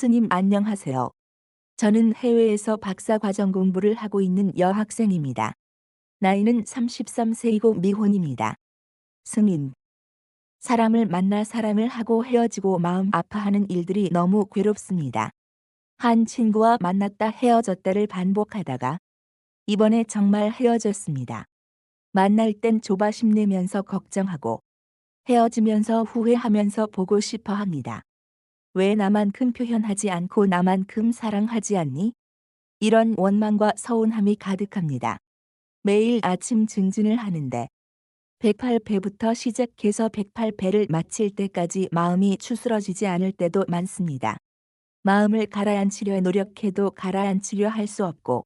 스님 안녕하세요. 저는 해외에서 박사과정 공부를 하고 있는 여학생입니다. 나이는 33세이고 미혼입니다. 스님, 사람을 만나 사랑을 하고 헤어지고 마음 아파하는 일들이 너무 괴롭습니다. 한 친구와 만났다 헤어졌다를 반복하다가 이번에 정말 헤어졌습니다. 만날 땐 조바심 내면서 걱정하고 헤어지면서 후회하면서 보고 싶어 합니다. 왜 나만큼 표현하지 않고 나만큼 사랑하지 않니? 이런 원망과 서운함이 가득합니다. 매일 아침 증진을 하는데 108배부터 시작해서 108배를 마칠 때까지 마음이 추스러지지 않을 때도 많습니다. 마음을 가라앉히려 노력해도 가라앉히려 할 수 없고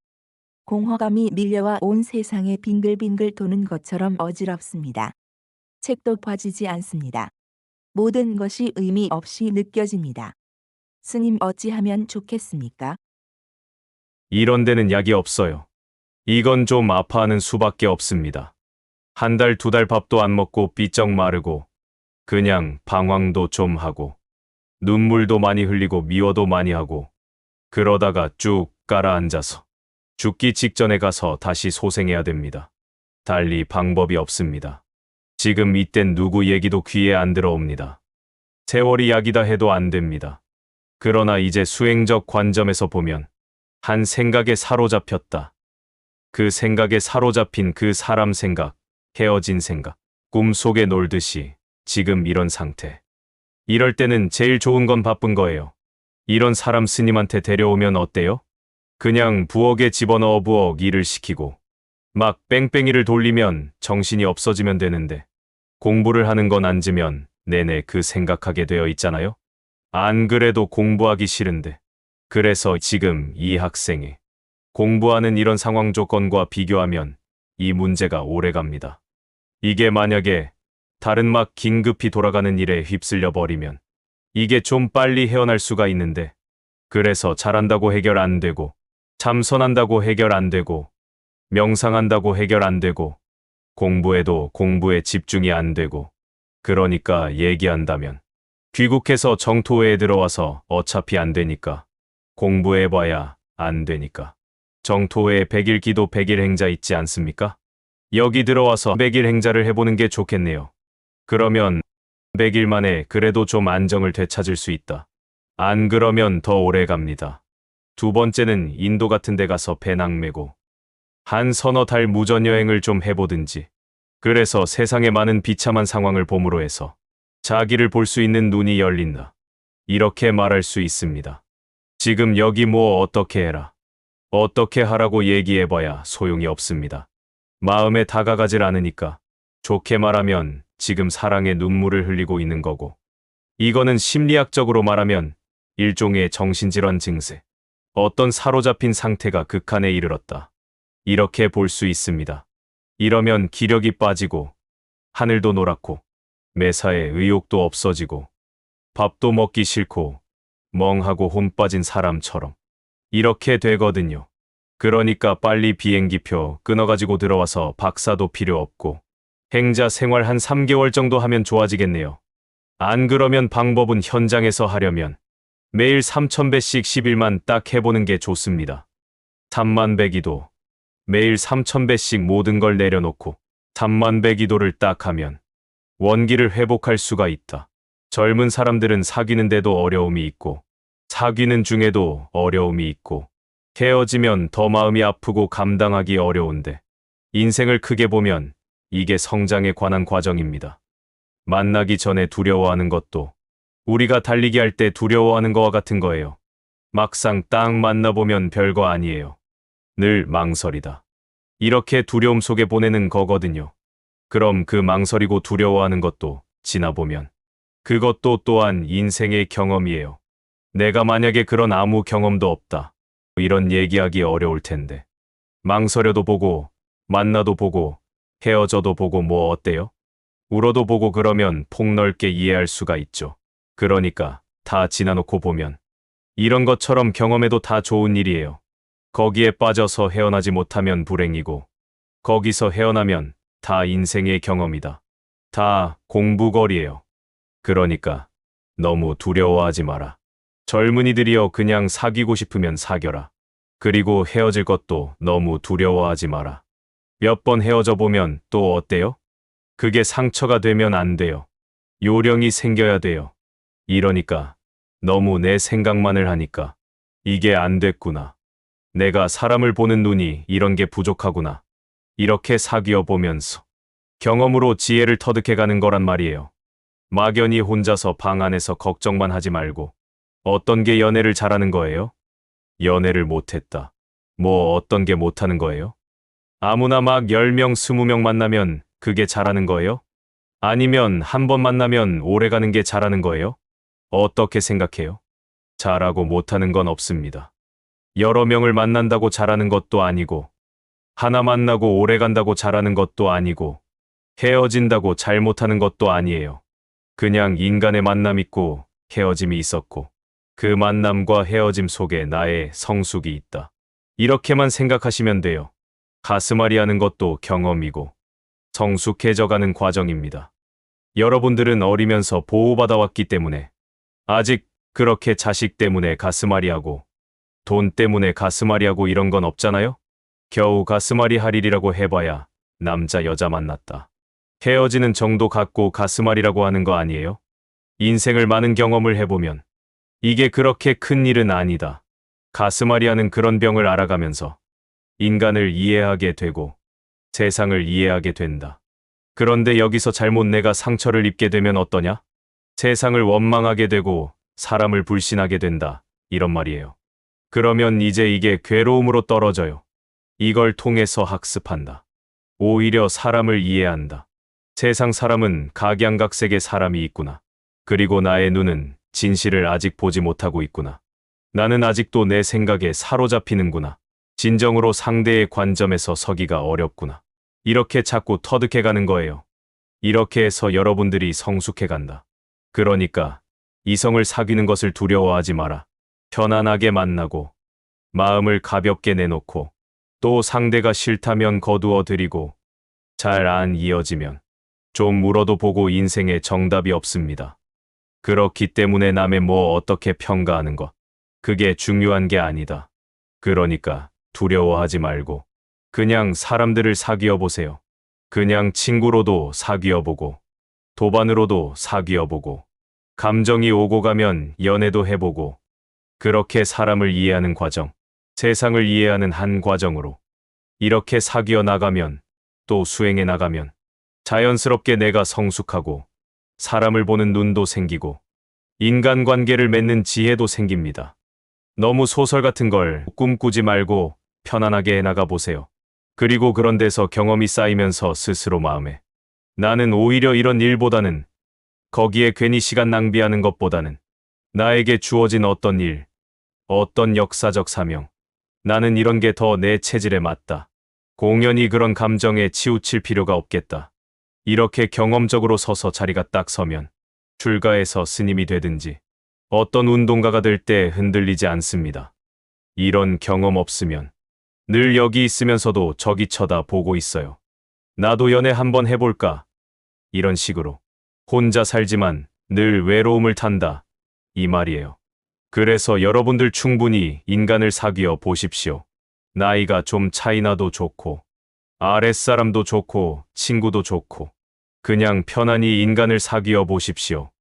공허감이 밀려와 온 세상에 빙글빙글 도는 것처럼 어지럽습니다. 책도 봐지지 않습니다. 모든 것이 의미 없이 느껴집니다. 스님 어찌하면 좋겠습니까? 이런 데는 약이 없어요. 이건 좀 아파하는 수밖에 없습니다. 한 달, 두 달 밥도 안 먹고 삐쩍 마르고 그냥 방황도 좀 하고 눈물도 많이 흘리고 미워도 많이 하고 그러다가 쭉 가라앉아서 죽기 직전에 가서 다시 소생해야 됩니다. 달리 방법이 없습니다. 지금 이땐 누구 얘기도 귀에 안 들어옵니다. 세월이 약이다 해도 안 됩니다. 그러나 이제 수행적 관점에서 보면 한 생각에 사로잡혔다. 그 생각에 사로잡힌 그 사람 생각, 헤어진 생각, 꿈속에 놀듯이 지금 이런 상태. 이럴 때는 제일 좋은 건 바쁜 거예요. 이런 사람 스님한테 데려오면 어때요? 그냥 부엌에 집어넣어 부엌 일을 시키고 막 뺑뺑이를 돌리면 정신이 없어지면 되는데 공부를 하는 건 앉으면 내내 그 생각하게 되어 있잖아요? 안 그래도 공부하기 싫은데. 그래서 지금 이 학생이 공부하는 이런 상황 조건과 비교하면 이 문제가 오래갑니다. 이게 만약에 다른 막 긴급히 돌아가는 일에 휩쓸려 버리면 이게 좀 빨리 헤어날 수가 있는데 그래서 잘한다고 해결 안 되고 참선한다고 해결 안 되고 명상한다고 해결 안 되고 공부해도 공부에 집중이 안 되고 그러니까 얘기한다면 귀국해서 정토회에 들어와서 어차피 안 되니까 공부해봐야 안 되니까 정토회에 100일 기도 100일 행자 있지 않습니까? 여기 들어와서 100일 행자를 해보는 게 좋겠네요. 그러면 100일 만에 그래도 좀 안정을 되찾을 수 있다. 안 그러면 더 오래 갑니다. 두 번째는 인도 같은 데 가서 배낭 메고 한 서너 달 무전여행을 좀 해보든지 그래서 세상의 많은 비참한 상황을 봄으로 해서 자기를 볼 수 있는 눈이 열린다. 이렇게 말할 수 있습니다. 지금 여기 뭐 어떻게 해라. 어떻게 하라고 얘기해봐야 소용이 없습니다. 마음에 다가가질 않으니까 좋게 말하면 지금 사랑에 눈물을 흘리고 있는 거고 이거는 심리학적으로 말하면 일종의 정신질환 증세. 어떤 사로잡힌 상태가 극한에 이르렀다. 이렇게 볼 수 있습니다. 이러면 기력이 빠지고 하늘도 노랗고 매사에 의욕도 없어지고 밥도 먹기 싫고 멍하고 혼 빠진 사람처럼 이렇게 되거든요. 그러니까 빨리 비행기표 끊어가지고 들어와서 박사도 필요 없고 행자 생활 한 3개월 정도 하면 좋아지겠네요. 안 그러면 방법은 현장에서 하려면 매일 3000배씩 10일만 딱 해보는 게 좋습니다. 3만배기도 매일 3000배씩 모든 걸 내려놓고 3만배기도를 딱 하면 원기를 회복할 수가 있다. 젊은 사람들은 사귀는데도 어려움이 있고 사귀는 중에도 어려움이 있고 헤어지면 더 마음이 아프고 감당하기 어려운데 인생을 크게 보면 이게 성장에 관한 과정입니다. 만나기 전에 두려워하는 것도 우리가 달리기 할 때 두려워하는 거와 같은 거예요. 막상 딱 만나보면 별거 아니에요. 늘 망설이다. 이렇게 두려움 속에 보내는 거거든요. 그럼 그 망설이고 두려워하는 것도 지나보면 그것도 또한 인생의 경험이에요. 내가 만약에 그런 아무 경험도 없다. 이런 얘기하기 어려울 텐데. 망설여도 보고 만나도 보고 헤어져도 보고 뭐 어때요? 울어도 보고 그러면 폭넓게 이해할 수가 있죠. 그러니까 다 지나놓고 보면 이런 것처럼 경험해도 다 좋은 일이에요. 거기에 빠져서 헤어나지 못하면 불행이고 거기서 헤어나면 다 인생의 경험이다. 다 공부거리예요. 그러니까 너무 두려워하지 마라. 젊은이들이여 그냥 사귀고 싶으면 사겨라. 그리고 헤어질 것도 너무 두려워하지 마라. 몇 번 헤어져 보면 또 어때요? 그게 상처가 되면 안 돼요. 요령이 생겨야 돼요. 이러니까 너무 내 생각만을 하니까 이게 안 됐구나. 내가 사람을 보는 눈이 이런 게 부족하구나. 이렇게 사귀어 보면서 경험으로 지혜를 터득해 가는 거란 말이에요. 막연히 혼자서 방 안에서 걱정만 하지 말고 어떤 게 연애를 잘하는 거예요? 연애를 못했다. 뭐 어떤 게 못하는 거예요? 아무나 막 10명, 20명 만나면 그게 잘하는 거예요? 아니면 한 번 만나면 오래 가는 게 잘하는 거예요? 어떻게 생각해요? 잘하고 못하는 건 없습니다. 여러 명을 만난다고 잘하는 것도 아니고, 하나 만나고 오래 간다고 잘하는 것도 아니고, 헤어진다고 잘못하는 것도 아니에요. 그냥 인간의 만남 있고 헤어짐이 있었고, 그 만남과 헤어짐 속에 나의 성숙이 있다. 이렇게만 생각하시면 돼요. 가슴앓이 하는 것도 경험이고, 성숙해져가는 과정입니다. 여러분들은 어리면서 보호받아왔기 때문에, 아직 그렇게 자식 때문에 가슴앓이하고, 돈 때문에 가슴앓이하고 이런 건 없잖아요? 겨우 가슴앓이 할 일이라고 해봐야 남자 여자 만났다. 헤어지는 정도 갖고 가슴앓이라고 하는 거 아니에요? 인생을 많은 경험을 해보면 이게 그렇게 큰 일은 아니다. 가슴앓이 하는 그런 병을 알아가면서 인간을 이해하게 되고 세상을 이해하게 된다. 그런데 여기서 잘못 내가 상처를 입게 되면 어떠냐? 세상을 원망하게 되고 사람을 불신하게 된다. 이런 말이에요. 그러면 이제 이게 괴로움으로 떨어져요. 이걸 통해서 학습한다. 오히려 사람을 이해한다. 세상 사람은 각양각색의 사람이 있구나. 그리고 나의 눈은 진실을 아직 보지 못하고 있구나. 나는 아직도 내 생각에 사로잡히는구나. 진정으로 상대의 관점에서 서기가 어렵구나. 이렇게 자꾸 터득해가는 거예요. 이렇게 해서 여러분들이 성숙해간다. 그러니까 이성을 사귀는 것을 두려워하지 마라. 편안하게 만나고 마음을 가볍게 내놓고 또 상대가 싫다면 거두어 드리고 잘 안 이어지면 좀 물어도 보고 인생에 정답이 없습니다. 그렇기 때문에 남의 뭐 어떻게 평가하는 것, 그게 중요한 게 아니다. 그러니까 두려워하지 말고 그냥 사람들을 사귀어 보세요. 그냥 친구로도 사귀어 보고 도반으로도 사귀어 보고 감정이 오고 가면 연애도 해보고 그렇게 사람을 이해하는 과정, 세상을 이해하는 한 과정으로 이렇게 사귀어 나가면 또 수행해 나가면 자연스럽게 내가 성숙하고 사람을 보는 눈도 생기고 인간관계를 맺는 지혜도 생깁니다. 너무 소설 같은 걸 꿈꾸지 말고 편안하게 해나가 보세요. 그리고 그런 데서 경험이 쌓이면서 스스로 마음에 나는 오히려 이런 일보다는 거기에 괜히 시간 낭비하는 것보다는 나에게 주어진 어떤 일, 어떤 역사적 사명, 나는 이런 게 더 내 체질에 맞다. 공연히 그런 감정에 치우칠 필요가 없겠다. 이렇게 경험적으로 서서 자리가 딱 서면 출가해서 스님이 되든지 어떤 운동가가 될 때 흔들리지 않습니다. 이런 경험 없으면 늘 여기 있으면서도 저기 쳐다보고 있어요. 나도 연애 한번 해볼까? 이런 식으로 혼자 살지만 늘 외로움을 탄다. 이 말이에요. 그래서 여러분들 충분히 인간을 사귀어 보십시오. 나이가 좀 차이나도 좋고 아랫사람도 좋고 친구도 좋고 그냥 편안히 인간을 사귀어 보십시오.